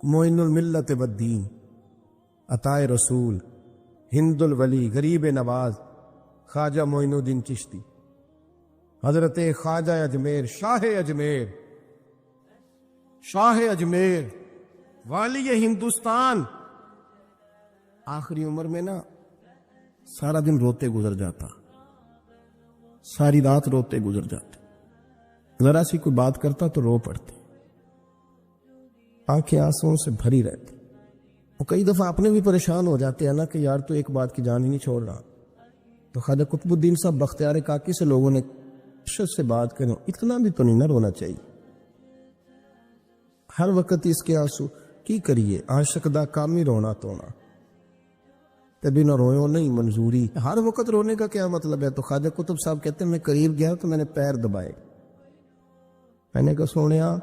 معین الملت والدین، عطائے رسول، ہند الولی، غریب نواز، خواجہ معین الدین چشتی، حضرت خواجہ اجمیر، شاہ اجمیر، والی ہندوستان. آخری عمر میں نا سارا دن روتے گزر جاتا، ساری رات روتے گزر جاتے، ذرا سی کوئی بات کرتا تو رو پڑتے، آنکھیں آنسوں سے بھری رہتی. اور کئی دفعہ اپنے بھی پریشان ہو جاتے ہیں نا کہ یار تو ایک بات کی جان ہی نہیں چھوڑ رہا. تو خواجہ قطب الدین صاحب بختیار کاکی سے لوگوں نے شد سے بات کریں، اتنا بھی تو نہیں نہ رونا چاہیے. ہر وقت اس کے آنسو کی کریے، عاشق دا کام ہی رونا تونا، تبھی نہ روئے نہیں منظوری. ہر وقت رونے کا کیا مطلب ہے؟ تو خواجہ قطب صاحب کہتے ہیں میں قریب گیا تو میں نے پیر دبائے، میں نے کہا سونیا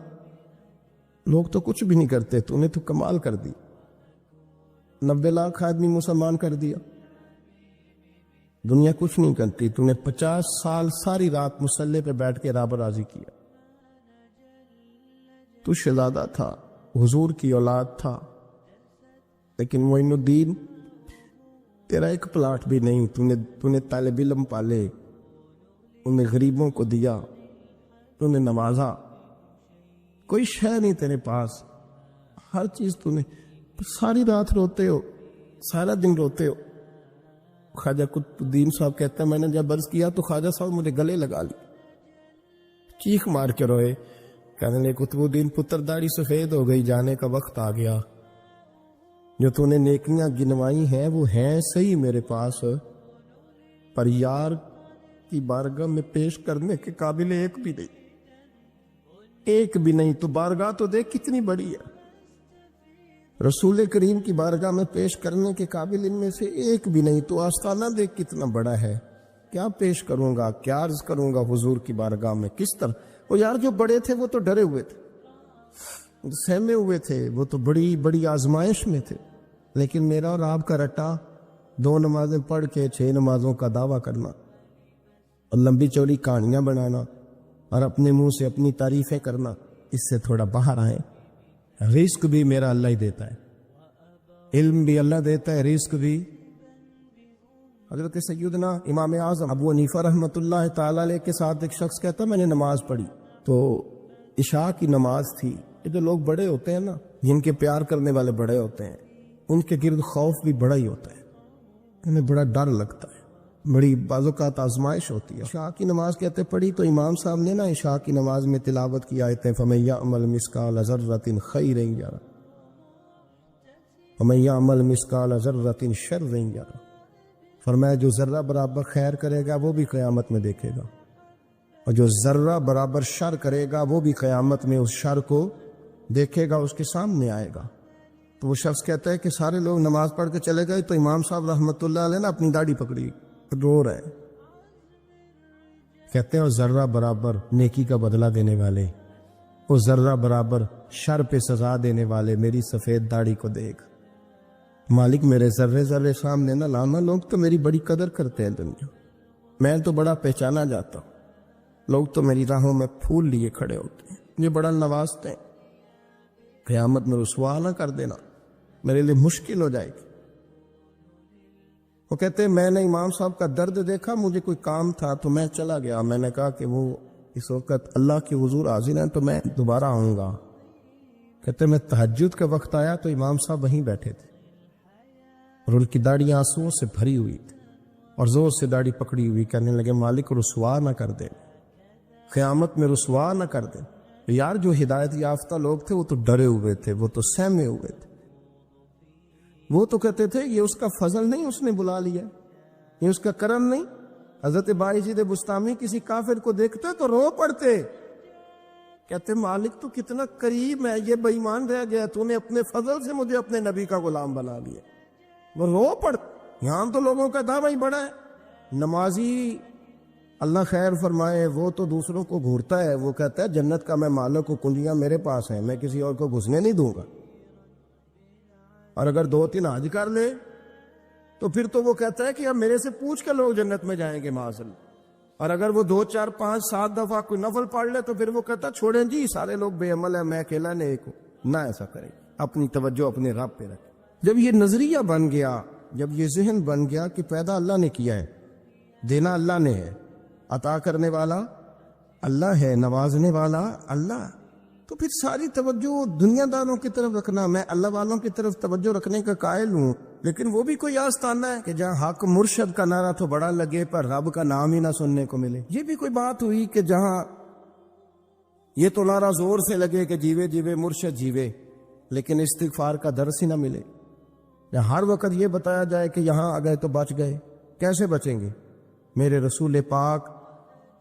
لوگ تو کچھ بھی نہیں کرتے، تو نے تو کمال کر دی، 90 لاکھ آدمی مسلمان کر دیا. دنیا کچھ نہیں کرتی، تو نے 50 سال ساری رات مصلے پہ بیٹھ کے رب راضی کیا. تو شہزادہ تھا، حضور کی اولاد تھا، لیکن معین الدین تیرا ایک پلاٹ بھی نہیں. تو نے طالب علم پالے، انہیں غریبوں کو دیا، تو نے نوازا، کوئی شے نہیں تیرے پاس، ہر چیز تو نے. ساری رات روتے ہو، سارا دن روتے ہو. خواجہ قطب الدین صاحب کہتا ہے میں نے جب عرض کیا تو خواجہ صاحب مجھے گلے لگا لی، چیخ مار کے روئے، کہنے لے قطب الدین پتر داڑھی سفید ہو گئی، جانے کا وقت آ گیا. جو تو نے نیکیاں گنوائی ہیں وہ ہیں صحیح میرے پاس، پر یار کی بارگاہ میں پیش کرنے کے قابل ایک بھی نہیں، ایک بھی نہیں. تو بارگاہ تو دیکھ کتنی بڑی ہے، رسول کریم کی بارگاہ میں پیش کرنے کے قابل ان میں سے ایک بھی نہیں. تو آستانہ دیکھ کتنا بڑا ہے، کیا پیش کروں گا، کیا عرض کروں گا حضور کی بارگاہ میں، کس طرح. وہ یار جو بڑے تھے وہ تو ڈرے ہوئے تھے، سہمے ہوئے تھے، وہ تو بڑی بڑی آزمائش میں تھے. لیکن میرا اور آپ کا رٹا 2 نمازیں پڑھ کے 6 نمازوں کا دعویٰ کرنا اور لمبی چوڑی کہانیاں بنانا اور اپنے منہ سے اپنی تعریفیں کرنا، اس سے تھوڑا باہر آئیں. رزق بھی میرا اللہ ہی دیتا ہے، علم بھی اللہ دیتا ہے، رزق بھی. حضرت سیدنا امام اعظم ابو حنیفہ رحمۃ اللہ تعالی علیہ کے ساتھ ایک شخص کہتا میں نے نماز پڑھی تو عشاء کی نماز تھی. یہ جو لوگ بڑے ہوتے ہیں نا، جن کے پیار کرنے والے بڑے ہوتے ہیں، ان کے گرد خوف بھی بڑا ہی ہوتا ہے، انہیں بڑا ڈر لگتا ہے، بڑی بعض اوقات آزمائش ہوتی ہے. عشاء کی نماز کہتے پڑھی تو امام صاحب نے نا عشاء کی نماز میں تلاوت کی آیتیں فَمَن يَعْمَلْ مِثْقَالَ ذَرَّةٍ خَيْرًا يَرَهُ وَمَن يَعْمَلْ مِثْقَالَ ذَرَّةٍ شَرًّا يَرَهُ. فرمایا جو ذرہ برابر خیر کرے گا وہ بھی قیامت میں دیکھے گا، اور جو ذرہ برابر شر کرے گا وہ بھی قیامت میں اس شر کو دیکھے گا، اس کے سامنے آئے گا. تو وہ شخص کہتا ہے کہ سارے لوگ نماز پڑھ کے چلے گئے تو امام صاحب رحمۃ اللہ علیہ نے اپنی داڑھی پکڑی، رو رہے. کہتے ہیں وہ ذرہ برابر نیکی کا بدلہ دینے والے، وہ ذرہ برابر شر پہ سزا دینے والے میری سفید داڑھی کو دیکھ. مالک میرے ذرے ذرے سامنے نہ لانا، لوگ تو میری بڑی قدر کرتے ہیں دنیا، میں تو بڑا پہچانا جاتا ہوں، لوگ تو میری راہوں میں پھول لیے کھڑے ہوتے ہیں، مجھے بڑا نوازتے ہیں. قیامت میں رسوا نہ کر دینا، میرے لیے مشکل ہو جائے گی. وہ کہتے ہیں میں نے امام صاحب کا درد دیکھا، مجھے کوئی کام تھا تو میں چلا گیا. میں نے کہا کہ وہ اس وقت اللہ کے حضور حاضر ہیں تو میں دوبارہ آؤں گا. کہتے میں تہجد کا وقت آیا تو امام صاحب وہیں بیٹھے تھے اور ان کی داڑھی آنسوؤں سے بھری ہوئی تھی اور زور سے داڑھی پکڑی ہوئی. کہنے لگے مالک رسوا نہ کر دے، قیامت میں رسوا نہ کر دے. یار جو ہدایت یافتہ لوگ تھے وہ تو ڈرے ہوئے تھے، وہ تو سہمے ہوئے تھے، وہ تو کہتے تھے یہ اس کا فضل نہیں، اس نے بلا لیا، یہ اس کا کرم نہیں. حضرت باعزید بستامی کسی کافر کو دیکھتے تو رو پڑتے، کہتے مالک تو کتنا قریب ہے، یہ بے ایمان رہ گیا، تو نے اپنے فضل سے مجھے اپنے نبی کا غلام بنا لیا. وہ رو پڑ. یہاں تو لوگوں کا دعویٰ ہی بڑا ہے. نمازی اللہ خیر فرمائے وہ تو دوسروں کو گھورتا ہے، وہ کہتا ہے جنت کا میں مالک ہوں، کنجیاں میرے پاس ہیں، میں کسی اور کو گھسنے نہیں دوں گا. اور اگر 2-3 حج کر لے تو پھر تو وہ کہتا ہے کہ اب میرے سے پوچھ کے لوگ جنت میں جائیں گے معاذ اللہ. اور اگر وہ 2 4 5 7 دفعہ کوئی نفل پڑھ لے تو پھر وہ کہتا چھوڑیں جی سارے لوگ بے عمل ہیں، میں اکیلا نیک ہوں. نہ ایسا کرے. اپنی توجہ اپنے رب پہ رکھیں۔ جب یہ نظریہ بن گیا، جب یہ ذہن بن گیا کہ پیدا اللہ نے کیا ہے، دینا اللہ نے ہے، عطا کرنے والا اللہ ہے، نوازنے والا اللہ، تو پھر ساری توجہ دنیا داروں کی طرف رکھنا، میں اللہ والوں کی طرف توجہ رکھنے کا قائل ہوں، لیکن وہ بھی کوئی آستانہ ہے کہ جہاں حق مرشد کا نعرہ تو بڑا لگے پر رب کا نام ہی نہ سننے کو ملے۔ یہ بھی کوئی بات ہوئی کہ جہاں یہ تو نعرہ زور سے لگے کہ جیوے جیوے مرشد جیوے، لیکن استغفار کا درس ہی نہ ملے۔ ہر وقت یہ بتایا جائے کہ یہاں آ گئے تو بچ گئے، کیسے بچیں گے؟ میرے رسول پاک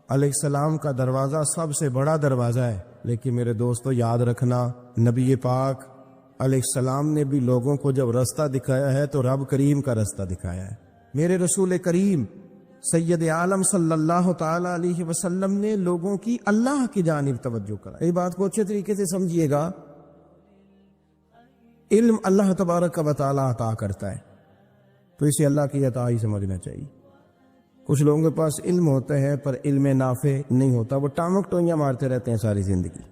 علیہ السلام کا دروازہ سب سے بڑا دروازہ ہے، لیکن میرے دوستو یاد رکھنا، نبی پاک علیہ السلام نے بھی لوگوں کو جب رستہ دکھایا ہے تو رب کریم کا رستہ دکھایا ہے۔ میرے رسول کریم سید عالم صلی اللہ تعالی علیہ وسلم نے لوگوں کی اللہ کی جانب توجہ کرائی۔ یہ بات کو اچھے طریقے سے سمجھیے گا، علم اللہ تبارک و تعالی عطا کرتا ہے تو اسے اللہ کی عطا ہی سمجھنا چاہیے۔ کچھ لوگوں کے پاس علم ہوتا ہے پر علم نافع نہیں ہوتا، وہ ٹانگوں ٹوئیاں مارتے رہتے ہیں ساری زندگی۔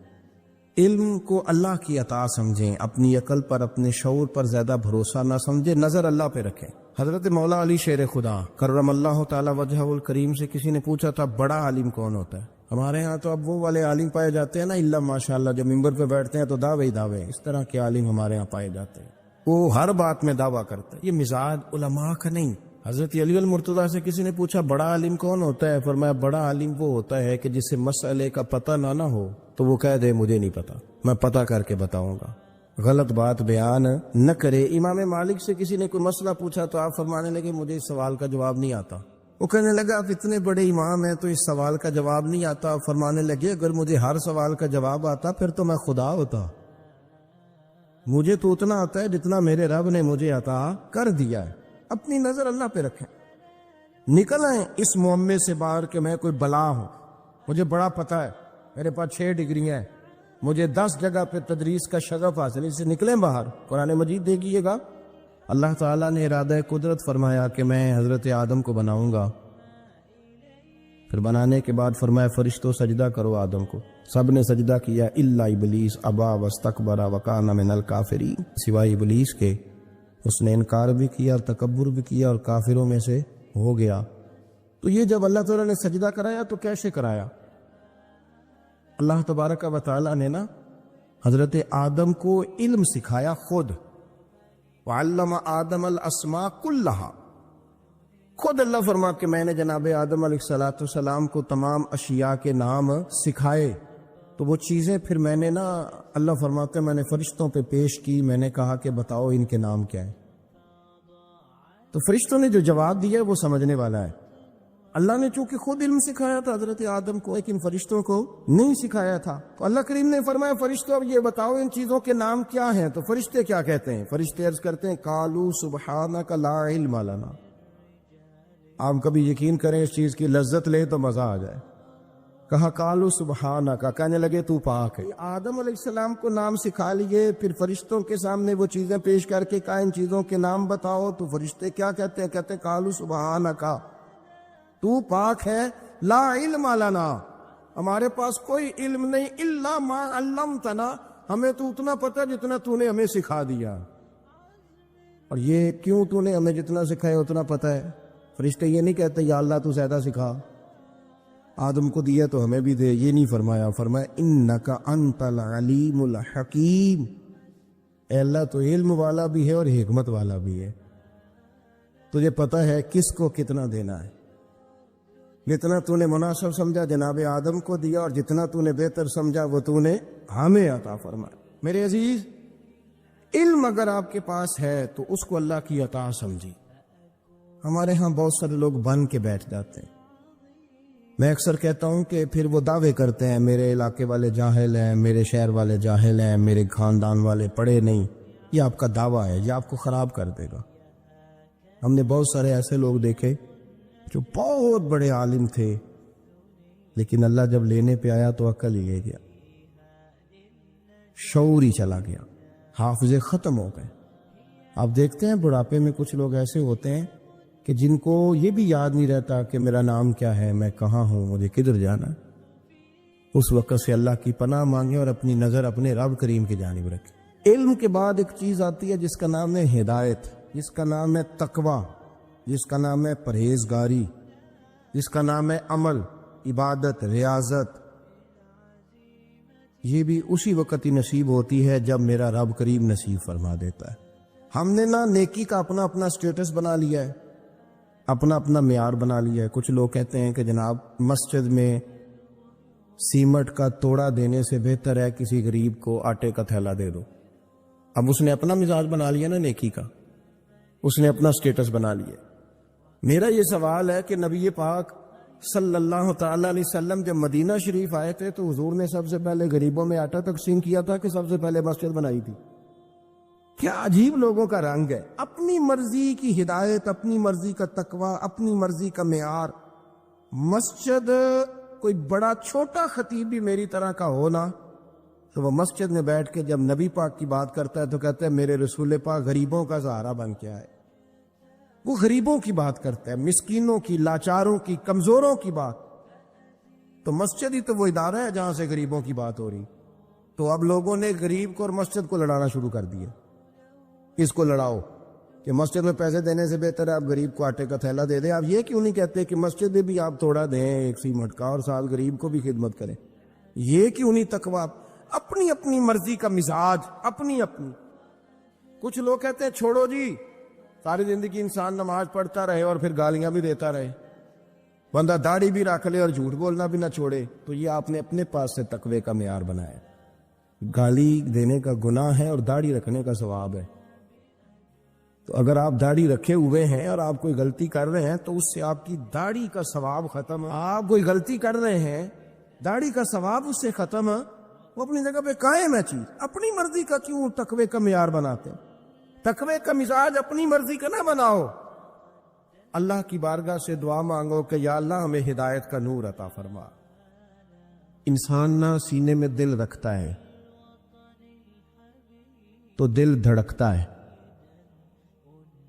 علم کو اللہ کی عطا سمجھیں، اپنی عقل پر اپنے شعور پر زیادہ بھروسہ نہ سمجھیں، نظر اللہ پہ رکھیں۔ حضرت مولا علی شیر خدا کرم اللہ تعالی وجہہ الکریم سے کسی نے پوچھا تھا بڑا عالم کون ہوتا ہے؟ ہمارے ہاں تو اب وہ والے عالم پائے جاتے ہیں نا، اللہ ماشاءاللہ، جب ممبر پہ بیٹھتے ہیں تو دعوے ہی دعوے، اس طرح کے عالم ہمارے ہاں پائے جاتے ہیں، وہ ہر بات میں دعویٰ کرتے ہیں۔ یہ مزاج علماء کا نہیں۔ حضرت علی المرتضیٰ سے کسی نے پوچھا بڑا عالم کون ہوتا ہے؟ فرمایا بڑا عالم وہ ہوتا ہے کہ جسے مسئلے کا پتہ نہ ہو تو وہ کہہ دے مجھے نہیں پتا، میں پتہ کر کے بتاؤں گا، غلط بات بیان نہ کرے۔ امام مالک سے کسی نے کوئی مسئلہ پوچھا تو آپ فرمانے لگے مجھے اس سوال کا جواب نہیں آتا۔ وہ کہنے لگا آپ اتنے بڑے امام ہیں تو اس سوال کا جواب نہیں آتا؟ فرمانے لگے اگر مجھے ہر سوال کا جواب آتا پھر تو میں خدا ہوتا، مجھے تو اتنا آتا ہے جتنا میرے رب نے مجھے عطا کر دیا ہے۔ اپنی نظر اللہ پہ رکھیں، نکل آئیں اس معمے سے باہر کہ میں کوئی بلا ہوں، مجھے بڑا پتہ ہے، میرے پاس 6 ڈگریاں ہیں، مجھے 10 جگہ پہ تدریس کا شغف حاصل ہے، اس سے نکلیں باہر۔ قرآن مجید دیکھیے گا، اللہ تعالیٰ نے ارادہ قدرت فرمایا کہ میں حضرت آدم کو بناؤں گا، پھر بنانے کے بعد فرمایا فرشتوں سجدہ کرو آدم کو، سب نے سجدہ کیا الا ابلیس ابا واستکبر وکان من الکافرین، سوائے ابلیس کے، اس نے انکار بھی کیا اور تکبر بھی کیا اور کافروں میں سے ہو گیا۔ تو یہ جب اللہ تعالیٰ نے سجدہ کرایا تو کیسے کرایا؟ اللہ تبارک و تعالیٰ نے نا حضرت آدم کو علم سکھایا خود، وعلم آدم الاسماء کلہا، خود اللہ فرما کہ میں نے جناب آدم علیہ السلام کو تمام اشیاء کے نام سکھائے۔ تو وہ چیزیں پھر میں نے نا، اللہ فرماتے میں نے فرشتوں پہ پیش کی، میں نے کہا کہ بتاؤ ان کے نام کیا ہیں، تو فرشتوں نے جو جواب دیا وہ سمجھنے والا ہے۔ اللہ نے چونکہ خود علم سکھایا تھا حضرت آدم کو، لیکن فرشتوں کو نہیں سکھایا تھا، تو اللہ کریم نے فرمایا فرشتوں اب یہ بتاؤ ان چیزوں کے نام کیا ہیں۔ تو فرشتے کیا کہتے ہیں؟ فرشتے عرض کرتے ہیں قالوا سبحانک لا علم لنا۔ آپ کبھی یقین کریں اس چیز کی لذت لے تو مزہ آ جائے، کہا قالوا سبحانک، کہنے لگے تو پاک ہے۔ آدم علیہ السلام کو نام سکھا لیے، پھر فرشتوں کے سامنے وہ چیزیں پیش کر کے کہا ان چیزوں کے نام بتاؤ، تو فرشتے کیا کہتے ہیں؟ کہتے ہیں قالوا سبحانک، تو پاک ہے، لا علم لنا، ہمارے پاس کوئی علم نہیں، الا ما علمتنا، ہمیں تو اتنا پتہ جتنا تو نے ہمیں سکھا دیا۔ اور یہ کیوں تو نے ہمیں جتنا سکھایا اتنا پتہ ہے؟ فرشتے یہ نہیں کہتے یا اللہ تو زیادہ سکھا، آدم کو دیا تو ہمیں بھی دے، یہ نہیں فرمایا، فرمایا انک انت العلیم الحکیم، اے اللہ تو علم والا بھی ہے اور حکمت والا بھی ہے، تجھے پتہ ہے کس کو کتنا دینا ہے، جتنا تو نے مناسب سمجھا جناب آدم کو دیا، اور جتنا تو نے بہتر سمجھا وہ تو نے ہمیں عطا فرمایا۔ میرے عزیز، علم اگر آپ کے پاس ہے تو اس کو اللہ کی عطا سمجھی۔ ہمارے ہاں بہت سارے لوگ بن کے بیٹھ جاتے ہیں، میں اکثر کہتا ہوں کہ پھر وہ دعوے کرتے ہیں میرے علاقے والے جاہل ہیں، میرے شہر والے جاہل ہیں، میرے خاندان والے پڑھے نہیں۔ یہ آپ کا دعویٰ ہے، یہ آپ کو خراب کر دے گا۔ ہم نے بہت سارے ایسے لوگ دیکھے جو بہت بڑے عالم تھے، لیکن اللہ جب لینے پہ آیا تو عقل ہی لے گیا، شعور ہی چلا گیا، حافظے ختم ہو گئے۔ آپ دیکھتے ہیں بڑھاپے میں کچھ لوگ ایسے ہوتے ہیں کہ جن کو یہ بھی یاد نہیں رہتا کہ میرا نام کیا ہے، میں کہاں ہوں، مجھے کدھر جانا ہے۔ اس وقت سے اللہ کی پناہ مانگے اور اپنی نظر اپنے رب کریم کی جانب رکھے۔ علم کے بعد ایک چیز آتی ہے جس کا نام ہے ہدایت، جس کا نام ہے تقوی، جس کا نام ہے پرہیزگاری، جس کا نام ہے عمل، عبادت، ریاضت۔ یہ بھی اسی وقت ہی نصیب ہوتی ہے جب میرا رب کریم نصیب فرما دیتا ہے۔ ہم نے نا نیکی کا اپنا اپنا سٹیٹس بنا لیا ہے، اپنا اپنا معیار بنا لیا ہے۔ کچھ لوگ کہتے ہیں کہ جناب مسجد میں سیمٹ کا توڑا دینے سے بہتر ہے کسی غریب کو آٹے کا تھیلا دے دو۔ اب اس نے اپنا مزاج بنا لیا نا نیکی کا، اس نے اپنا سٹیٹس بنا لیا۔ میرا یہ سوال ہے کہ نبی پاک صلی اللہ تعالی علیہ وسلم جب مدینہ شریف آئے تھے تو حضور نے سب سے پہلے غریبوں میں آٹا تقسیم کیا تھا کہ سب سے پہلے مسجد بنائی تھی؟ کیا عجیب لوگوں کا رنگ ہے، اپنی مرضی کی ہدایت، اپنی مرضی کا تقوی، اپنی مرضی کا معیار۔ مسجد کوئی بڑا چھوٹا خطیب بھی میری طرح کا ہو نا تو وہ مسجد میں بیٹھ کے جب نبی پاک کی بات کرتا ہے تو کہتا ہے میرے رسول پاک غریبوں کا سہارا بن کے آئے۔ وہ غریبوں کی بات کرتا ہے، مسکینوں کی، لاچاروں کی، کمزوروں کی بات۔ تو مسجد ہی تو وہ ادارہ ہے جہاں سے غریبوں کی بات ہو رہی۔ تو اب لوگوں نے غریب کو اور مسجد کو لڑانا شروع کر دیا۔ اس کو لڑاؤ کہ مسجد میں پیسے دینے سے بہتر ہے آپ غریب کو آٹے کا تھیلا دے دیں۔ آپ یہ کیوں نہیں کہتے کہ مسجد میں بھی آپ تھوڑا دیں ایک سیمٹ کا اور ساتھ غریب کو بھی خدمت کریں؟ یہ کیوں نہیں تقویٰ؟ اپنی اپنی مرضی کا مزاج، اپنی اپنی۔ کچھ لوگ کہتے ہیں چھوڑو جی، ساری زندگی انسان نماز پڑھتا رہے اور پھر گالیاں بھی دیتا رہے، بندہ داڑھی بھی رکھ لے اور جھوٹ بولنا بھی نہ چھوڑے۔ تو یہ آپ نے اپنے پاس سے تقوی کا معیار بنایا۔ گالی دینے کا گناہ ہے اور داڑھی رکھنے کا ثواب ہے۔ تو اگر آپ داڑھی رکھے ہوئے ہیں اور آپ کوئی غلطی کر رہے ہیں تو اس سے آپ کی داڑھی کا ثواب ختم ہے۔ آپ کوئی غلطی کر رہے ہیں، داڑھی کا ثواب اس سے ختم ہے، وہ اپنی جگہ پہ قائم ہے چیز۔ اپنی مرضی کا کیوں تقوی کا معیار بناتے ہیں؟ تقوی کا مزاج اپنی مرضی کا نہ بناؤ۔ اللہ کی بارگاہ سے دعا مانگو کہ یا اللہ ہمیں ہدایت کا نور عطا فرما۔ انسان نہ سینے میں دل رکھتا ہے تو دل دھڑکتا ہے،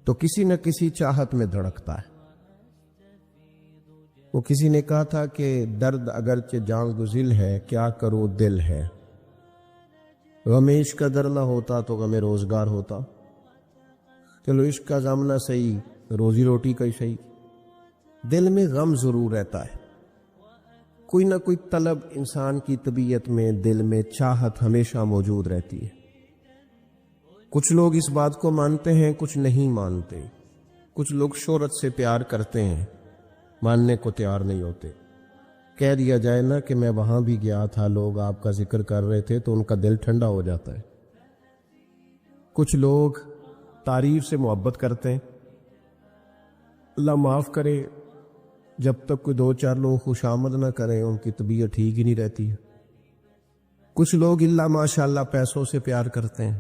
تو کسی نہ کسی چاہت میں دھڑکتا ہے۔ وہ کسی نے کہا تھا کہ درد اگرچہ جان گزل ہے، کیا کرو دل ہے۔ غم عشق کا در نہ ہوتا تو غم روزگار ہوتا۔ چلو عشق کا غم نہ صحیح، روزی روٹی کا ہی صحیح، دل میں غم ضرور رہتا ہے۔ کوئی نہ کوئی طلب انسان کی طبیعت میں، دل میں چاہت ہمیشہ موجود رہتی ہے۔ کچھ لوگ اس بات کو مانتے ہیں، کچھ نہیں مانتے۔ کچھ لوگ شہرت سے پیار کرتے ہیں، ماننے کو تیار نہیں ہوتے۔ کہہ دیا جائے نا کہ میں وہاں بھی گیا تھا، لوگ آپ کا ذکر کر رہے تھے، تو ان کا دل ٹھنڈا ہو جاتا ہے۔ کچھ لوگ تعریف سے محبت کرتے ہیں، اللہ معاف کرے جب تک کوئی دو چار لوگ خوش آمد نہ کریں ان کی طبیعت ٹھیک ہی نہیں رہتی ہے۔ کچھ لوگ اللہ ماشاءاللہ پیسوں سے پیار کرتے ہیں،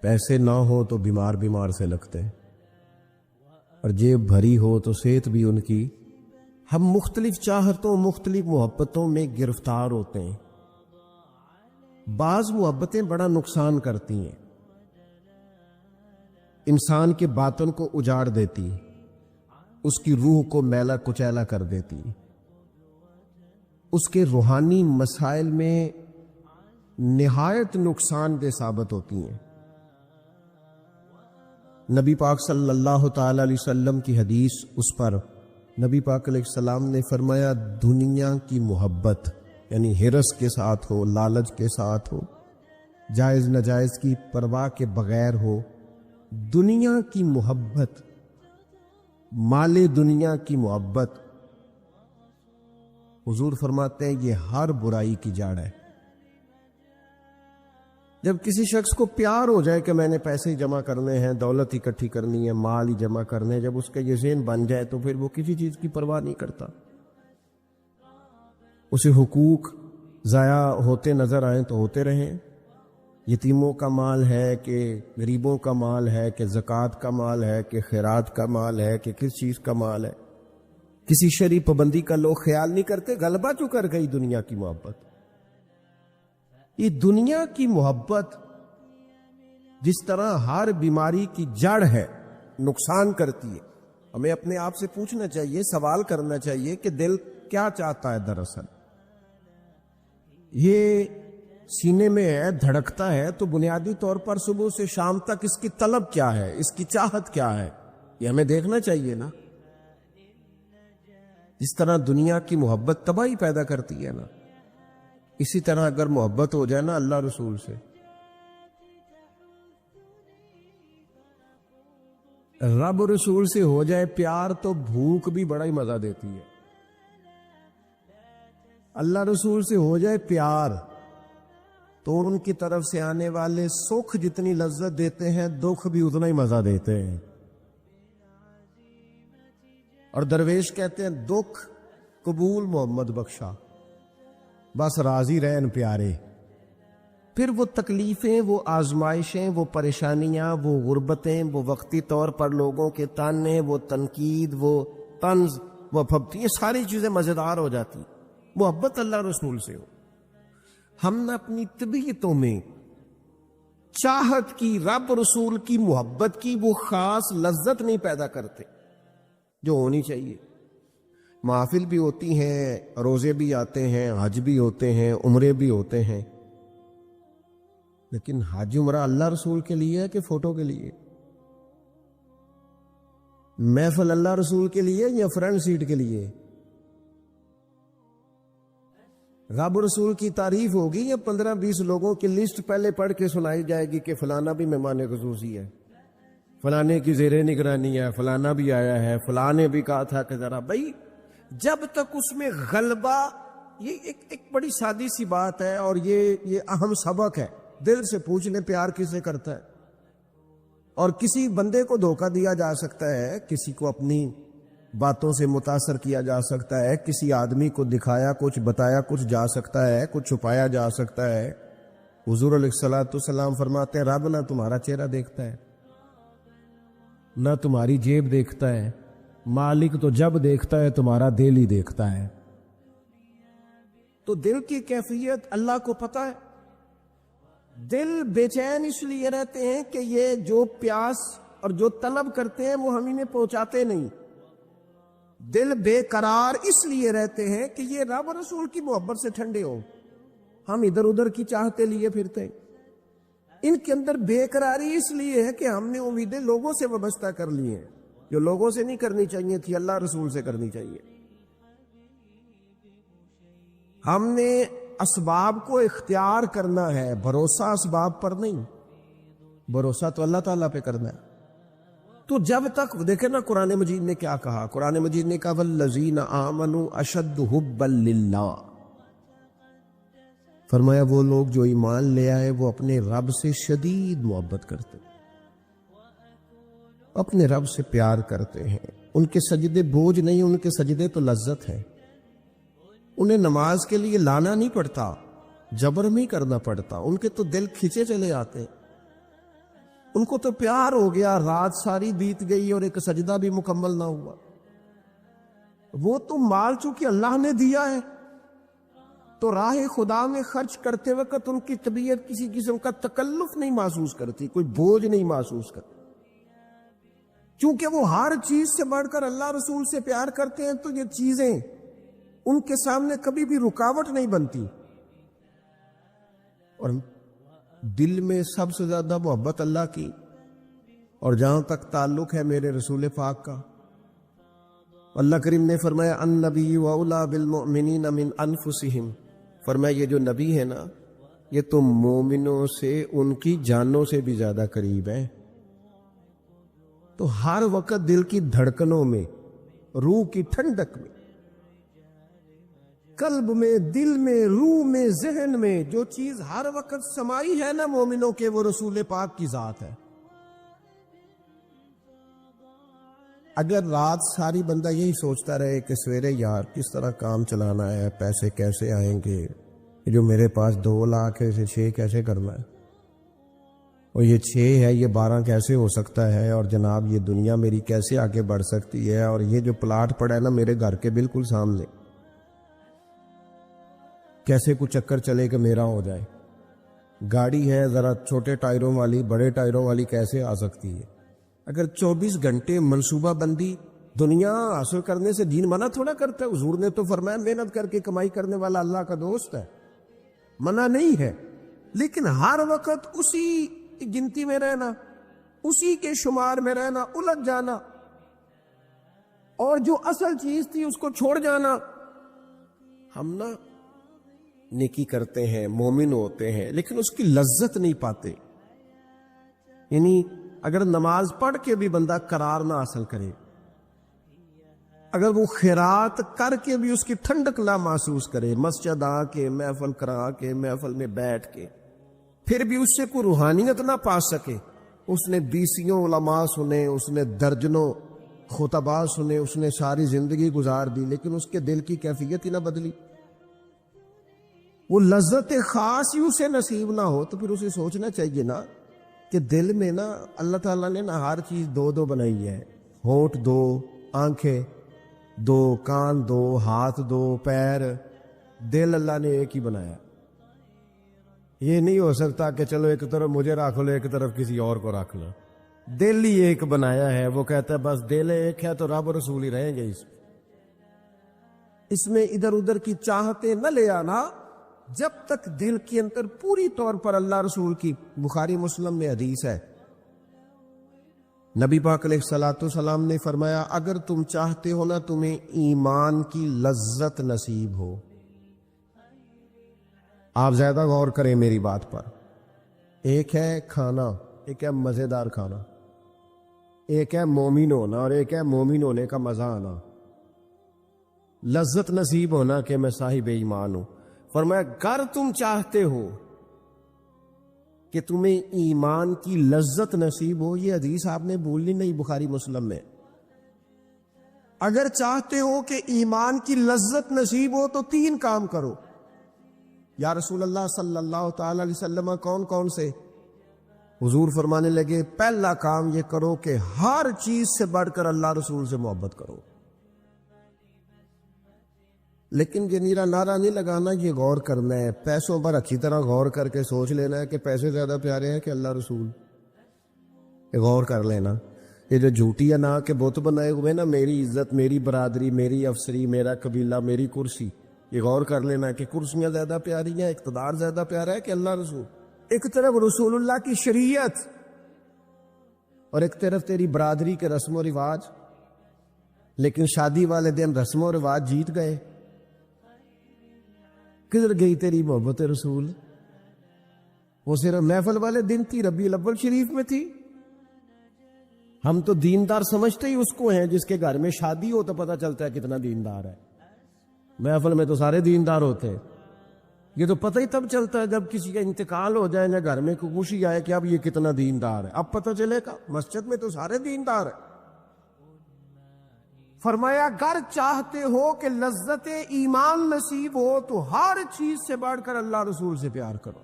پیسے نہ ہو تو بیمار بیمار سے لگتے ہیں، اور جیب بھری ہو تو صحت بھی ان کی۔ ہم مختلف چاہتوں، مختلف محبتوں میں گرفتار ہوتے ہیں۔ بعض محبتیں بڑا نقصان کرتی ہیں، انسان کے باطن کو اجاڑ دیتی، اس کی روح کو میلا کچیلا کر دیتی، اس کے روحانی مسائل میں نہایت نقصان دہ ثابت ہوتی ہیں۔ نبی پاک صلی اللہ تعالی علیہ وسلم کی حدیث، اس پر نبی پاک علیہ السلام نے فرمایا دنیا کی محبت یعنی ہرس کے ساتھ ہو، لالچ کے ساتھ ہو، جائز ناجائز کی پرواہ کے بغیر ہو، دنیا کی محبت، مال دنیا کی محبت، حضور فرماتے ہیں یہ ہر برائی کی جڑ ہے۔ جب کسی شخص کو پیار ہو جائے کہ میں نے پیسے ہی جمع کرنے ہیں، دولت اکٹھی کرنی ہے، مال ہی جمع کرنے ہیں، جب اس کا یہ ذہن بن جائے تو پھر وہ کسی چیز کی پرواہ نہیں کرتا۔ اسے حقوق ضائع ہوتے نظر آئیں تو ہوتے رہیں، یتیموں کا مال ہے کہ غریبوں کا مال ہے کہ زکوٰۃ کا مال ہے کہ خیرات کا مال ہے کہ کس چیز کا مال ہے، کسی شرعی پابندی کا لوگ خیال نہیں کرتے۔ غلبہ جو کر گئی دنیا کی محبت۔ یہ دنیا کی محبت جس طرح ہر بیماری کی جڑ ہے، نقصان کرتی ہے۔ ہمیں اپنے آپ سے پوچھنا چاہیے، سوال کرنا چاہیے کہ دل کیا چاہتا ہے دراصل۔ یہ سینے میں ہے، دھڑکتا ہے، تو بنیادی طور پر صبح سے شام تک اس کی طلب کیا ہے، اس کی چاہت کیا ہے، یہ ہمیں دیکھنا چاہیے نا۔ اس طرح دنیا کی محبت تباہی پیدا کرتی ہے نا، اسی طرح اگر محبت ہو جائے نا اللہ رسول سے، رب رسول سے ہو جائے پیار، تو بھوک بھی بڑا ہی مزہ دیتی ہے۔ اللہ رسول سے ہو جائے پیار تو ان کی طرف سے آنے والے سکھ جتنی لذت دیتے ہیں، دکھ بھی اتنا ہی مزہ دیتے ہیں۔ اور درویش کہتے ہیں دکھ قبول محمد بخشا، بس راضی رہن پیارے۔ پھر وہ تکلیفیں، وہ آزمائشیں، وہ پریشانیاں، وہ غربتیں، وہ وقتی طور پر لوگوں کے تانے، وہ تنقید، وہ طنز، وہ پھبتی، یہ ساری چیزیں مزیدار ہو جاتی محبت اللہ رسول سے ہو۔ ہم نے اپنی طبیعتوں میں چاہت کی، رب رسول کی محبت کی وہ خاص لذت نہیں پیدا کرتے جو ہونی چاہیے۔ محافل بھی ہوتی ہیں، روزے بھی آتے ہیں، حج بھی ہوتے ہیں، عمرے بھی ہوتے ہیں، لیکن حج عمرہ اللہ رسول کے لیے ہے کہ فوٹو کے لیے؟ محفل اللہ رسول کے لیے یا فرنٹ سیٹ کے لیے؟ رب رسول کی تعریف ہوگی یا 15-20 لوگوں کی لسٹ پہلے پڑھ کے سنائی جائے گی کہ فلانا بھی مہمان خصوصی ہے، فلانے کی زیر نگرانی ہے، فلانا بھی آیا ہے، فلانے بھی کہا تھا کہ ذرا بھائی، جب تک اس میں غلبہ، یہ ایک بڑی سادی سی بات ہے اور یہ اہم سبق ہے۔ دل سے پوچھ لیں پیار کسے کرتا ہے؟ اور کسی بندے کو دھوکہ دیا جا سکتا ہے، کسی کو اپنی باتوں سے متاثر کیا جا سکتا ہے، کسی آدمی کو دکھایا کچھ، بتایا کچھ جا سکتا ہے، کچھ چھپایا جا سکتا ہے۔ حضور علیہ الصلوۃ والسلام فرماتے ہیں رب نہ تمہارا چہرہ دیکھتا ہے، نہ تمہاری جیب دیکھتا ہے، مالک تو جب دیکھتا ہے تمہارا دل ہی دیکھتا ہے۔ تو دل کی کیفیت اللہ کو پتہ ہے۔ دل بے چین اس لیے رہتے ہیں کہ یہ جو پیاس اور جو طلب کرتے ہیں وہ ہم انہیں پہنچاتے نہیں۔ دل بے قرار اس لیے رہتے ہیں کہ یہ رب رسول کی محبت سے ٹھنڈے ہو، ہم ادھر ادھر کی چاہتے لیے پھرتے ہیں۔ ان کے اندر بے قراری اس لیے ہے کہ ہم نے امیدیں لوگوں سے وابستہ کر لی ہیں، جو لوگوں سے نہیں کرنی چاہیے تھی، اللہ رسول سے کرنی چاہیے۔ ہم نے اسباب کو اختیار کرنا ہے، بھروسہ اسباب پر نہیں، بھروسہ تو اللہ تعالیٰ پہ کرنا ہے۔ تو جب تک دیکھیں نا قرآن مجید نے کیا کہا، قرآن مجید نے کہا والذین آمنوا اشد حبا للہ، فرمایا وہ لوگ جو ایمان لے آئے وہ اپنے رب سے شدید محبت کرتے، اپنے رب سے پیار کرتے ہیں۔ ان کے سجدے بوجھ نہیں، ان کے سجدے تو لذت ہے۔ انہیں نماز کے لیے لانا نہیں پڑتا، جبر نہیں کرنا پڑتا، ان کے تو دل کھچے چلے آتے ہیں۔ ان کو تو پیار ہو گیا، رات ساری بیت گئی اور ایک سجدہ بھی مکمل نہ ہوا۔ وہ تو مال چونکہ اللہ نے دیا ہے تو راہ خدا میں خرچ کرتے وقت ان کی طبیعت کسی قسم کا تکلف نہیں محسوس کرتی، کوئی بوجھ نہیں محسوس کرتی، چونکہ وہ ہر چیز سے بڑھ کر اللہ رسول سے پیار کرتے ہیں، تو یہ چیزیں ان کے سامنے کبھی بھی رکاوٹ نہیں بنتی۔ اور دل میں سب سے زیادہ محبت اللہ کی، اور جہاں تک تعلق ہے میرے رسول پاک کا، اللہ کریم نے فرمایا النبی اولی بالمؤمنین من انفسہم، فرمایا یہ جو نبی ہے نا یہ تو مومنوں سے ان کی جانوں سے بھی زیادہ قریب ہے۔ تو ہر وقت دل کی دھڑکنوں میں، روح کی ٹھنڈک میں، قلب میں، دل میں، روح میں، ذہن میں جو چیز ہر وقت سمائی ہے نا مومنوں کے، وہ رسول پاک کی ذات ہے۔ اگر رات ساری بندہ یہی سوچتا رہے کہ سویرے یار کس طرح کام چلانا ہے، پیسے کیسے آئیں گے، جو میرے پاس 2 لاکھ ہے اسے 6 کیسے کرنا ہے، اور یہ 6 ہے یہ 12 کیسے ہو سکتا ہے، اور جناب یہ دنیا میری کیسے آگے بڑھ سکتی ہے، اور یہ جو پلاٹ پڑا ہے نا میرے گھر کے بالکل سامنے، کیسے کچھ چکر چلے کہ میرا ہو جائے، گاڑی ہے ذرا چھوٹے ٹائروں والی بڑے ٹائروں والی کیسے آ سکتی ہے۔ اگر 24 گھنٹے منصوبہ بندی دنیا حاصل کرنے سے دین منع تھوڑا کرتا ہے۔ حضور نے تو فرمایا محنت کر کے کمائی کرنے والا اللہ کا دوست ہے، منع نہیں ہے، لیکن ہر وقت اسی گنتی میں رہنا، اسی کے شمار میں رہنا، الجھ جانا، اور جو اصل چیز تھی اس کو چھوڑ جانا۔ ہم نا نیکی کرتے ہیں، مومن ہوتے ہیں، لیکن اس کی لذت نہیں پاتے۔ یعنی اگر نماز پڑھ کے بھی بندہ قرار نہ حاصل کرے، اگر وہ خیرات کر کے بھی اس کی ٹھنڈک نہ محسوس کرے، مسجد آ کے، محفل کرا کے، محفل میں بیٹھ کے، پھر بھی اس سے کوئی روحانیت نہ پا سکے، اس نے 20 علماء سنے، اس نے درجنوں خطباء سنے، اس نے ساری زندگی گزار دی، لیکن اس کے دل کی کیفیت ہی نہ بدلی، وہ لذت خاص ہی اسے نصیب نہ ہو، تو پھر اسے سوچنا چاہیے نا کہ دل میں نا اللہ تعالیٰ نے نا ہر چیز دو بنائی ہے، ہونٹ دو، آنکھیں دو، کان دو، ہاتھ دو، پیر، دل اللہ نے ایک ہی بنایا۔ یہ نہیں ہو سکتا کہ چلو ایک طرف مجھے رکھ لو، ایک طرف کسی اور کو رکھ لو۔ دل ہی ایک بنایا ہے، وہ کہتا ہے بس دل ایک ہے تو رب رسول ہی رہیں گے۔ اس میں ادھر ادھر کی چاہتے نہ لے آنا، جب تک دل کے اندر پوری طور پر اللہ رسول کی، بخاری مسلم میں حدیث ہے، نبی پاک علیہ الصلوۃ والسلام نے فرمایا اگر تم چاہتے ہو نا تمہیں ایمان کی لذت نصیب ہو، آپ زیادہ غور کریں میری بات پر، ایک ہے کھانا، ایک ہے مزیدار کھانا، ایک ہے مومن ہونا اور ایک ہے مومن ہونے کا مزہ آنا، لذت نصیب ہونا کہ میں صاحب ایمان ہوں۔ فرمایا اگر تم چاہتے ہو کہ تمہیں ایمان کی لذت نصیب ہو، یہ حدیث آپ نے بھولنی نہیں، بخاری مسلم میں، اگر چاہتے ہو کہ ایمان کی لذت نصیب ہو تو 3 کام کرو۔ یا رسول اللہ صلی اللہ تعالی علیہ وسلم کون کون سے؟ حضور فرمانے لگے پہلا کام یہ کرو کہ ہر چیز سے بڑھ کر اللہ رسول سے محبت کرو۔ لیکن یہ نیرا نعرہ نہیں لگانا، یہ غور کرنا ہے، پیسوں پر اچھی طرح غور کر کے سوچ لینا ہے کہ پیسے زیادہ پیارے ہیں کہ اللہ رسول، یہ غور کر لینا۔ یہ جو جھوٹی ہے نا کہ بت بنائے ہوئے نا، میری عزت، میری برادری، میری افسری، میرا قبیلہ، میری کرسی، یہ غور کر لینا ہے کہ کرسیاں زیادہ پیاری ہیں، اقتدار زیادہ پیارا ہے کہ اللہ رسول۔ ایک طرف رسول اللہ کی شریعت اور ایک طرف تیری برادری کے رسم و رواج، لیکن شادی والے دن رسم و رواج جیت گئے۔ کدھر گئی تیری محبت رسول؟ وہ صرف محفل والے دن تھی، ربیع الاول شریف میں تھی۔ ہم تو دیندار سمجھتے ہی اس کو ہیں جس کے گھر میں شادی ہو تو پتہ چلتا ہے کتنا دیندار ہے۔ محفل میں تو سارے دیندار ہوتے ہیں، یہ تو پتہ ہی تب چلتا ہے جب کسی کا انتقال ہو جائے یا گھر میں کوئی خوشی آئے کہ اب یہ کتنا دیندار ہے، اب پتہ چلے گا۔ مسجد میں تو سارے دیندار ہیں۔ فرمایا اگر چاہتے ہو کہ لذت ایمان نصیب ہو تو ہر چیز سے بڑھ کر اللہ رسول سے پیار کرو،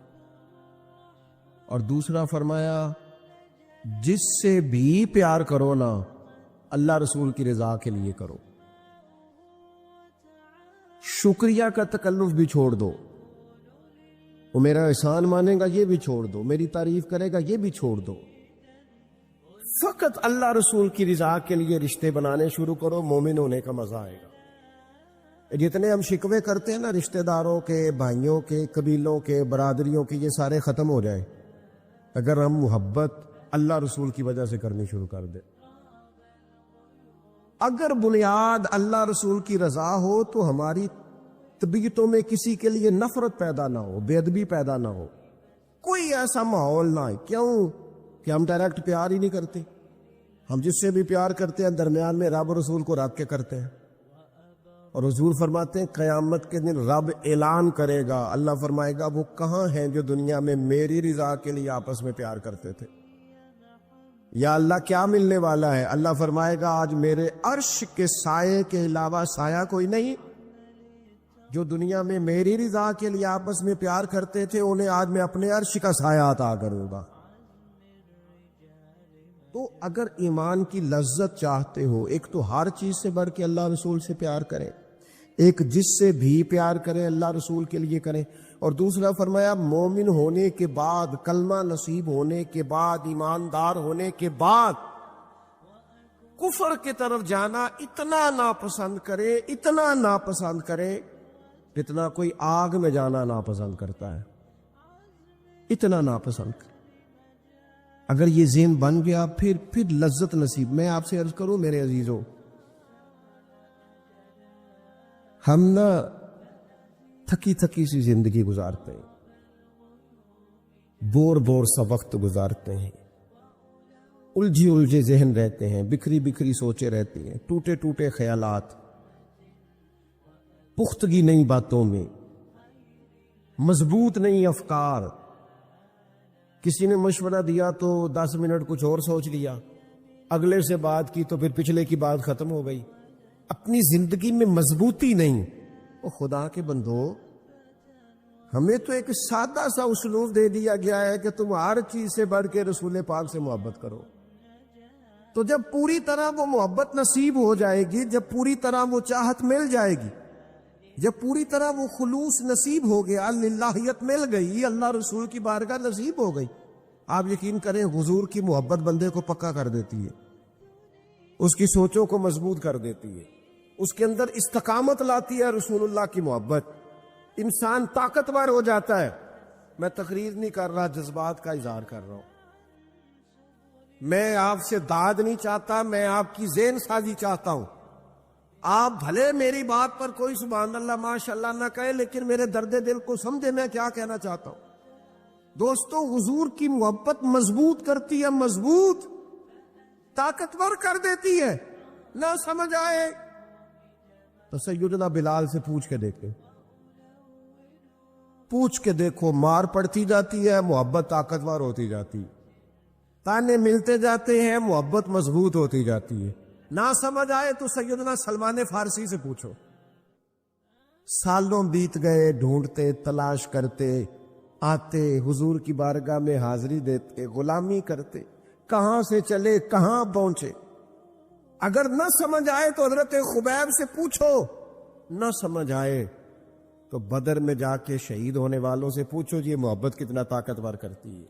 اور دوسرا فرمایا جس سے بھی پیار کرو نا اللہ رسول کی رضا کے لیے کرو۔ شکریہ کا تکلف بھی چھوڑ دو، وہ میرا احسان مانے گا یہ بھی چھوڑ دو، میری تعریف کرے گا یہ بھی چھوڑ دو، فقط اللہ رسول کی رضا کے لیے رشتے بنانے شروع کرو، مومن ہونے کا مزہ آئے گا۔ جتنے ہم شکوے کرتے ہیں نا رشتہ داروں کے، بھائیوں کے، قبیلوں کے، برادریوں کے، یہ سارے ختم ہو جائیں اگر ہم محبت اللہ رسول کی وجہ سے کرنی شروع کر دیں۔ اگر بنیاد اللہ رسول کی رضا ہو تو ہماری طبیعتوں میں کسی کے لیے نفرت پیدا نہ ہو، بے ادبی پیدا نہ ہو، کوئی ایسا ماحول نہ ہے۔ کیوں کہ ہم ڈائریکٹ پیار ہی نہیں کرتے، ہم جس سے بھی پیار کرتے ہیں درمیان میں رب رسول کو رکھ کے کرتے ہیں۔ اور حضور فرماتے ہیں قیامت کے دن رب اعلان کرے گا، اللہ فرمائے گا وہ کہاں ہیں جو دنیا میں میری رضا کے لیے آپس میں پیار کرتے تھے؟ یا اللہ کیا ملنے والا ہے؟ اللہ فرمائے گا آج میرے عرش کے سائے کے علاوہ سایہ کوئی نہیں۔ جو دنیا میں میری رضا کے لیے آپس میں پیار کرتے تھے انہیں آج میں اپنے عرش کا سایہ عطا کروں گا۔ تو اگر ایمان کی لذت چاہتے ہو، ایک تو ہر چیز سے بڑھ کے اللہ رسول سے پیار کریں، ایک جس سے بھی پیار کریں اللہ رسول کے لیے کریں، اور دوسرا فرمایا مومن ہونے کے بعد، کلمہ نصیب ہونے کے بعد، ایماندار ہونے کے بعد کفر کی طرف جانا اتنا ناپسند کرے، اتنا ناپسند کرے جتنا کوئی آگ میں جانا ناپسند کرتا ہے۔ اتنا ناپسند کر. اگر یہ ذہن بن گیا پھر لذت نصیب. میں آپ سے عرض کروں میرے عزیزوں، ہم نا تھکی تھکی سی زندگی گزارتے ہیں، بور سا وقت گزارتے ہیں، الجھے ذہن رہتے ہیں، بکھری سوچیں رہتی ہیں، ٹوٹے خیالات، پختگی نہیں باتوں میں، مضبوط نہیں افکار. کسی نے مشورہ دیا تو 10 منٹ کچھ اور سوچ لیا، اگلے سے بات کی تو پھر پچھلے کی بات ختم ہو گئی. اپنی زندگی میں مضبوطی نہیں. او خدا کے بندو، ہمیں تو ایک سادہ سا اسلوب دے دیا گیا ہے کہ تم ہر چیز سے بڑھ کے رسول پاک سے محبت کرو. تو جب پوری طرح وہ محبت نصیب ہو جائے گی، جب پوری طرح وہ چاہت مل جائے گی، جب پوری طرح وہ خلوص نصیب ہو گیا، اللہیت مل گئی، اللہ رسول کی بارگاہ نصیب ہو گئی، آپ یقین کریں حضور کی محبت بندے کو پکا کر دیتی ہے، اس کی سوچوں کو مضبوط کر دیتی ہے، اس کے اندر استقامت لاتی ہے. رسول اللہ کی محبت، انسان طاقتور ہو جاتا ہے. میں تقریر نہیں کر رہا، جذبات کا اظہار کر رہا ہوں. میں آپ سے داد نہیں چاہتا، میں آپ کی ذہن سازی چاہتا ہوں. آپ بھلے میری بات پر کوئی سبحان اللہ ماشاءاللہ نہ کہے، لیکن میرے درد دل کو سمجھے میں کیا کہنا چاہتا ہوں. دوستو، حضور کی محبت مضبوط کرتی ہے، مضبوط طاقتور کر دیتی ہے. نہ سمجھ آئے تو سیدنا بلال سے پوچھ کے دیکھو، مار پڑتی جاتی ہے، محبت طاقتور ہوتی جاتی، تانے ملتے جاتے ہیں، محبت مضبوط ہوتی جاتی ہے. نہ سمجھ آئے تو سیدنا سلمان فارسی سے پوچھو. سالوں بیت گئے، ڈھونڈتے، تلاش کرتے، آتے حضور کی بارگاہ میں حاضری دیتے، غلامی کرتے، کہاں سے چلے کہاں پہنچے. اگر نہ سمجھ آئے تو حضرت خبیب سے پوچھو، نہ سمجھ آئے تو بدر میں جا کے شہید ہونے والوں سے پوچھو یہ محبت کتنا طاقتور کرتی ہے.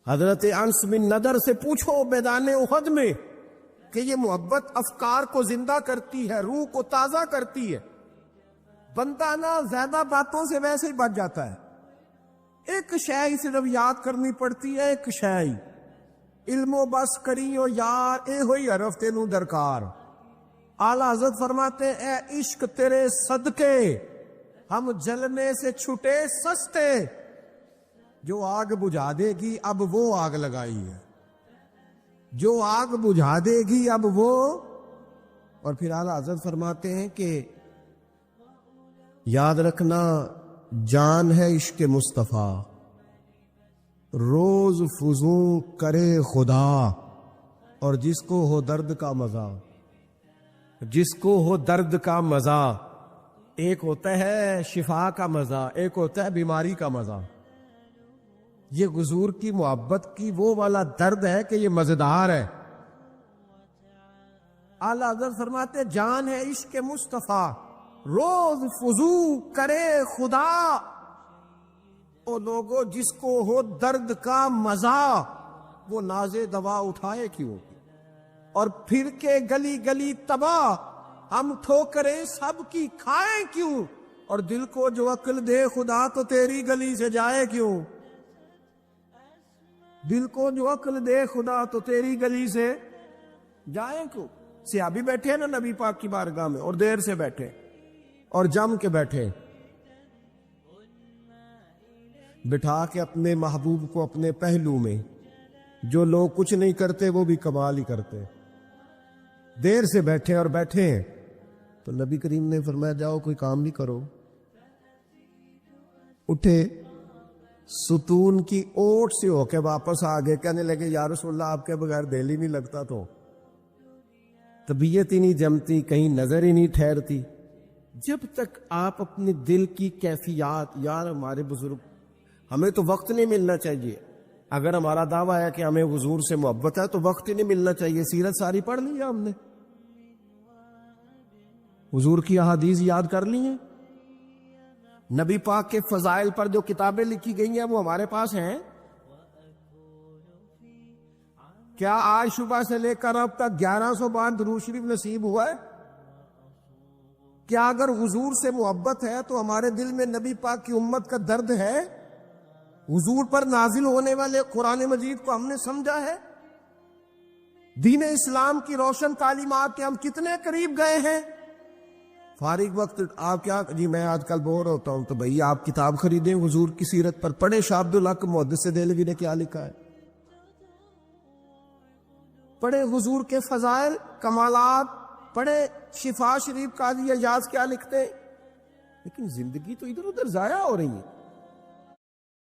حضرت انس بن نضر سے پوچھو میدان احد میں کہ یہ محبت افکار کو زندہ کرتی ہے، روح کو تازہ کرتی ہے. بندہ نا زیادہ باتوں سے ویسے ہی بچ جاتا ہے. ایک شے صرف یاد کرنی پڑتی ہے، ایک شے، علم و بس کریو یار، اے ہوئی حرف تینوں درکار. اعلیٰ حضرت فرماتے اے عشق تیرے صدقے ہم جلنے سے چھٹے سستے. جو آگ بجھا دے گی اب وہ آگ لگائی ہے، جو آگ بجھا دے گی اب وہ. اور پھر اعلیٰ حضرت فرماتے ہیں کہ یاد رکھنا جان ہے عشق مصطفیٰ، روز فزوں کرے خدا. اور جس کو ہو درد کا مزہ، جس کو ہو درد کا مزہ، ایک ہوتا ہے شفا کا مزہ، ایک ہوتا ہے بیماری کا مزہ. یہ حضور کی محبت کی وہ والا درد ہے کہ یہ مزیدار ہے. اعلیٰ حضرت فرماتے جان ہے عشق مصطفیٰ، روز فزو کرے خدا. او لوگو جس کو ہو درد کا مزہ، وہ ناز دوا اٹھائے کیوں، اور پھر کے گلی گلی تباہ ہم ٹھوکریں سب کی کھائیں کیوں. اور دل کو جو عقل دے خدا تو تیری گلی سے جائے کیوں. دل کو جو عقل دے خدا تو تیری گلی سے جائیں کیوں. صحابی بیٹھے نا نبی پاک کی بارگاہ میں، اور دیر سے بیٹھے اور جم کے بیٹھے، بٹھا کے اپنے محبوب کو اپنے پہلو میں. جو لوگ کچھ نہیں کرتے وہ بھی کمال ہی کرتے. دیر سے بیٹھے اور بیٹھے ہیں تو نبی کریم نے فرمایا جاؤ کوئی کام بھی کرو. اٹھے، ستون کی اوٹ سے ہو کے واپس آ گئے، کہنے لگے یا رسول اللہ آپ کے بغیر دل ہی نہیں لگتا، تو طبیعت ہی نہیں جمتی، کہیں نظر ہی نہیں ٹھہرتی. جب تک آپ اپنے دل کی کیفیات، یار ہمارے بزرگ، ہمیں تو وقت نہیں ملنا چاہیے. اگر ہمارا دعویٰ ہے کہ ہمیں حضور سے محبت ہے تو وقت ہی نہیں ملنا چاہیے. سیرت ساری پڑھ لی ہے ہم نے، حضور کی احادیث یاد کر لی ہیں، نبی پاک کے فضائل پر جو کتابیں لکھی گئی ہیں وہ ہمارے پاس ہیں. کیا آج صبح سے لے کر اب تک 1100 بار درود شریف نصیب ہوا ہے؟ کیا اگر حضور سے محبت ہے تو ہمارے دل میں نبی پاک کی امت کا درد ہے؟ حضور پر نازل ہونے والے قرآن مجید کو ہم نے سمجھا ہے؟ دین اسلام کی روشن تعلیمات کے ہم کتنے قریب گئے ہیں؟ فارغ وقت آپ کیا جی میں آج کل بور ہوتا ہوں تو بھئی آپ کتاب خریدیں حضور کی سیرت پر، پڑھیں شاہ عبدالحق محدث دہلوی نے کیا لکھا ہے، پڑھیں حضور کے فضائل کمالات، پڑھیں شفا شریف قاضی اعجاز کیا لکھتے ہیں. لیکن زندگی تو ادھر ادھر ضائع ہو رہی ہے.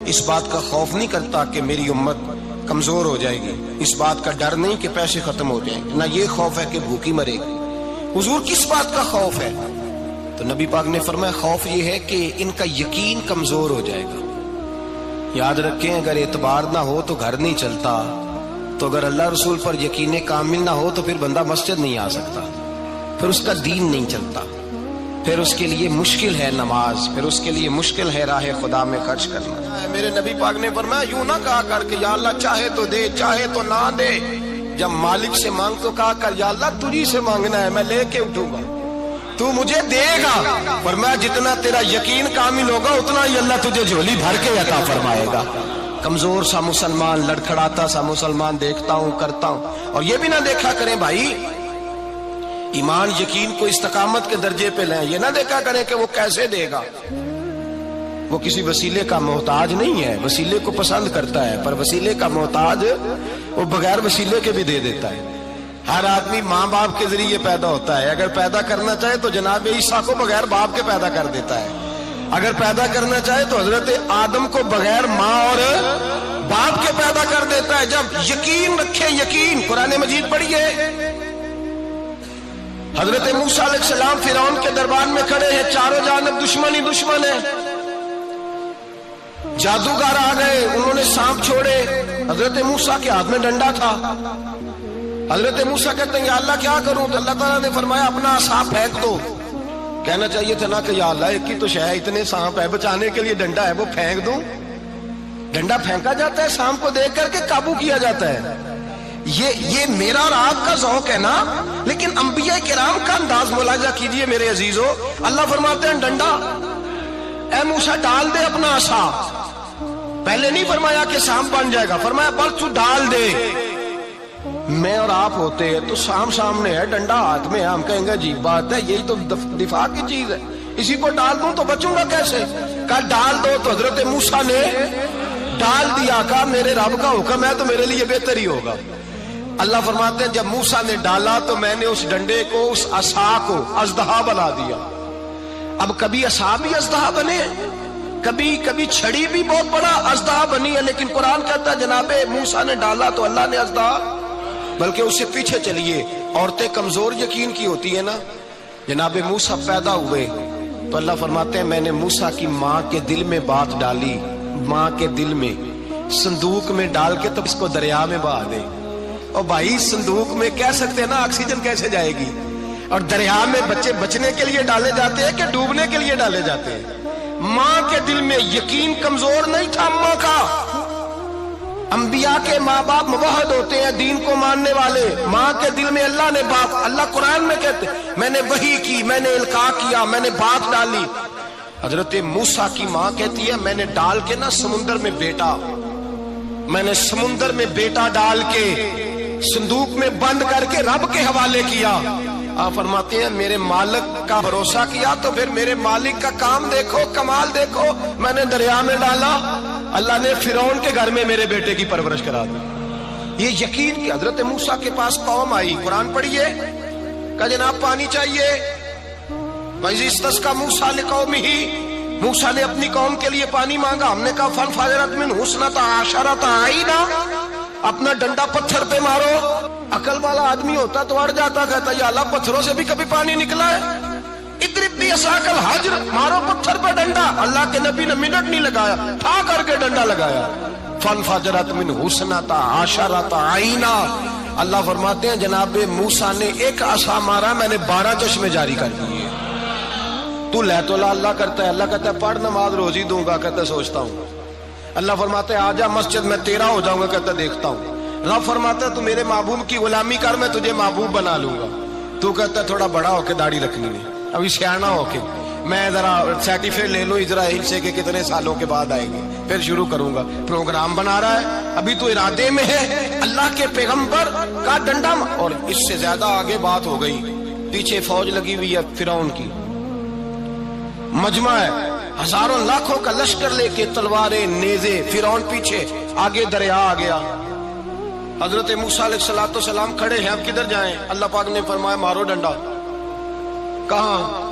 اس بات کا خوف نہیں کرتا کہ میری امت کمزور ہو جائے گی، اس بات کا ڈر نہیں کہ پیسے ختم ہو جائیں، نہ یہ خوف ہے کہ بھوکی مرے گی. حضور کس بات کا خوف ہے؟ تو نبی پاک نے فرمایا خوف یہ ہے کہ ان کا یقین کمزور ہو جائے گا. یاد رکھیں اگر اعتبار نہ ہو تو گھر نہیں چلتا، تو اگر اللہ رسول پر یقین کامل نہ ہو تو پھر بندہ مسجد نہیں آ سکتا، پھر اس کا دین نہیں چلتا، پھر اس کے لیے مشکل ہے نماز، پھر اس کے لیے مشکل ہے راہ خدا میں خرچ کرنا. میرے نبی پاک نے فرمایا یوں نہ کہا کر کہ یا اللہ چاہے تو دے چاہے تو نہ دے، جب مالک سے مانگ تو کہا کر یا اللہ تجھی سے مانگنا ہے، میں لے کے اٹھوں گا، تو مجھے دے گا. فرمایا جتنا تیرا یقین کامل ہوگا اتنا ہی اللہ تجھے جھولی بھر کے عطا فرمائے گا. کمزور سا مسلمان، لڑکھڑاتا سا مسلمان دیکھتا ہوں کرتا ہوں. اور یہ بھی نہ دیکھا کریں بھائی ایمان یقین کو استقامت کے درجے پہ لیں، یہ نہ دیکھا کریں کہ وہ کیسے دے گا. وہ کسی وسیلے کا محتاج نہیں ہے، وسیلے کو پسند کرتا ہے، پر وسیلے کا محتاج وہ بغیر وسیلے کے بھی دے دیتا ہے. ہر آدمی ماں باپ کے ذریعے پیدا ہوتا ہے، اگر پیدا کرنا چاہے تو جناب عیسیٰ کو بغیر باپ کے پیدا کر دیتا ہے، اگر پیدا کرنا چاہے تو حضرت آدم کو بغیر ماں اور باپ کے پیدا کر دیتا ہے. جب یقین رکھیں، یقین قرآن مجید پڑھیے. حضرت موسیٰ علیہ السلام فرعون کے دربار میں کھڑے ہیں، چاروں جانب دشمن ہی دشمن ہے. جادوگر آ گئے، انہوں نے سانپ چھوڑے، حضرت موسیٰ کے ہاتھ میں ڈنڈا تھا. حضرت موسیٰ کہتے ہیں یا اللہ کیا کروں؟ تو اللہ تعالیٰ نے فرمایا اپنا عصا پھینک دو. کہنا چاہیے تھا نا کہ یا اللہ ایک ہی تو شے ہے، اتنے سانپ ہے، بچانے کے لیے ڈنڈا ہے وہ پھینک دوں. ڈنڈا پھینکا جاتا ہے، سانپ کو دیکھ کر کے قابو کیا جاتا ہے. یہ میرا اور آپ کا ذوق ہے نا، لیکن انبیاء کرام کا انداز ملاحظہ کیجئے میرے عزیزو. اللہ فرماتے ہیں ڈنڈا، اے موسیٰ ڈال دے اپنا عصا. پہلے نہیں فرمایا کہ سانپ بن جائے گا، فرمایا بس تو ڈال دے. میں اور آپ ہوتے ہیں تو سام سامنے ہے، ڈنڈا ہاتھ میں ہے، ہم کہیں گے عجیب بات ہے، یہی تو دفاع کی چیز ہے، اسی کو ڈال دوں تو بچوں گا کیسے؟ کہا ڈال دو. تو حضرت موسیٰ نے ڈال دیا، کہا میرے رب کا حکم ہے تو میرے لیے بہتر ہی ہوگا. اللہ فرماتے ہیں جب موسیٰ نے ڈالا تو میں نے اس ڈنڈے کو، اس عصا کو اژدہا بنا دیا. اب کبھی عصا بھی اژدہا بنے، کبھی چھڑی بھی بہت بڑا اژدہا بنی ہے، لیکن قرآن کہتا ہے جناب موسیٰ نے ڈالا تو اللہ نے اژدہا. بلکہ اس سے پیچھے چلیے، عورتیں کمزور یقین کی ہوتی ہیں نا. جناب موسیٰ پیدا ہوئے تو اللہ فرماتے ہیں میں نے موسیٰ کی ماں کے دل میں بات ڈالی، ماں کے دل میں صندوق میں ڈال کے تو اس کو دریا میں بہا دے. اور بھائی صندوق میں کہہ سکتے ہیں نا آکسیجن کیسے جائے گی، اور دریا میں بچے بچنے کے لیے ڈالے جاتے ہیں کہ ڈوبنے کے لیے ڈالے جاتے ہیں. ماں کے دل میں یقین کمزور نہیں تھا ماں کا. انبیاء کے ماں باپ موحد ہوتے ہیں، دین کو ماننے والے. ماں کے دل میں اللہ نے بات، اللہ قرآن میں کہتے میں نے وحی کی، میں نے القاء کیا، میں نے بات ڈالی. حضرت موسیٰ کی ماں کہتی ہے میں نے ڈال کے نا سمندر میں بیٹا، میں نے سمندر میں بیٹا ڈال کے صندوق میں بند کر کے رب کے حوالے کیا. آپ فرماتے ہیں میرے مالک کا بھروسہ کیا تو پھر میرے مالک کا کام دیکھو، کمال دیکھو. میں نے دریا میں ڈالا، اللہ نے فرعون کے گھر میں میرے بیٹے کی پرورش کرا دی. یہ یقین کہ حضرت موسیٰ کے پاس قوم آئی، قرآن پڑھیے، کہا جناب پانی چاہیے. وَإِذِ اسْتَسْقَىٰ مُوسَىٰ لِقَوْمِهِ، موسیٰ نے اپنی قوم کے لیے پانی مانگا. ہم نے کہا فَانْفَجَرَتْ مِنْهُ اثْنَتَا عَشَرَةَ عَيْنًا، اپنا ڈنڈا پتھر پہ مارو. عقل والا آدمی ہوتا تو اڑ جاتا، کہتا یا اللہ پتھروں سے بھی کبھی پانی نکلا ہے. اضرب بعصاک الحجر، مارو پتھر پہ ڈنڈا. اللہ کے نبی نے منٹ نہیں لگایا، ٹھا کر کے ڈنڈا لگایا. فَانْفَجَرَتْ مِنْهُ اثْنَتَا عَشَرَةَ عَيْنًا. اللہ فرماتے ہیں جناب موسیٰ نے ایک عصا مارا، میں نے 12 چشمے جاری کر دیے. تو لے تو اللہ کرتا ہے، اللہ کہتا ہے پڑھ نماز روزی دوں گا، کہتا ہے سوچتا ہوں. اللہ فرماتے ہیں آجا مسجد میں تیرا ہو جاؤں گا، کہتا ہے دیکھتا ہوں. رب فرماتا ہے تو میرے محبوب کی غلامی کر، میں تجھے محبوب بنا لوں گا. تو کہتا ہے تھوڑا بڑا ہو کے داڑھی رکھنی ہے، ابھی سیانا ہو کے. میں ذرا سرٹیفکیٹ لے لوں اسرائیل سے کہ کتنے سالوں کے بعد آئیں گے، پھر شروع کروں گا۔ پروگرام بنا رہا ہے، ابھی تو ارادے میں ہے اللہ کے پیغمبر کا ڈنڈا، اور اس سے زیادہ آگے بات ہو گئی، پیچھے فوج لگی ہوئی ہے فرعون کی، مجمع ہے، ہزاروں لاکھوں کا لشکر لے کے، تلواریں نیزے، فرعون پیچھے، آگے دریا آ گیا، حضرت موسیٰ علیہ السلام کھڑے ہیں، اب کدھر جائیں؟ اللہ پاک نے فرمایا مارو ڈنڈا۔ کہاں؟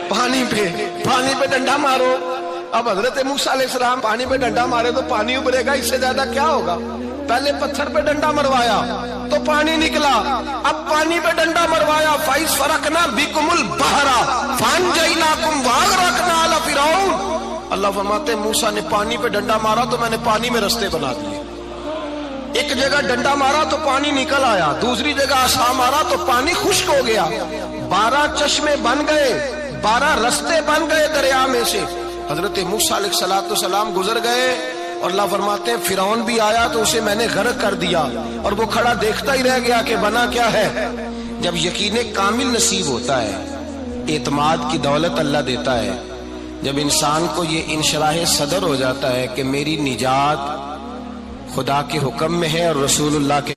پانی پہ ڈنڈا مارو۔ اب حضرت موسیٰ علیہ السلام پانی پہ ڈنڈا مارے تو پانی ابھرے گا، اس سے زیادہ کیا ہوگا؟ پہلے پتھر پہ ڈنڈا مروایا تو پانی نکلا، اب پانی پہ ڈنڈا مروایا، فَإِذْ فَرَقْنَا بِكُمُ الْبَحْرَ فَأَنْجَيْنَاكُمْ وَأَغْرَقْنَا آلَ فِرْعَوْنَ۔ اللہ فرماتے ہیں موسیٰ نے پانی پہ ڈنڈا مارا تو میں نے پانی میں رستے بنا دیے۔ ایک جگہ ڈنڈا مارا تو پانی نکل آیا، دوسری جگہ عصا مارا تو پانی خشک ہو گیا، 12 چشمے بن گئے، 12 رستے بن گئے دریا میں سے۔ حضرت موسیٰ علیہ السلام گزر گئے، اور اللہ فرماتے ہیں فرعون بھی آیا تو اسے میں نے غرق کر دیا، اور وہ کھڑا دیکھتا ہی رہ گیا کہ بنا کیا ہے۔ جب یقین کامل نصیب ہوتا ہے، اعتماد کی دولت اللہ دیتا ہے، جب انسان کو یہ انشراح صدر ہو جاتا ہے کہ میری نجات خدا کے حکم میں ہے اور رسول اللہ کے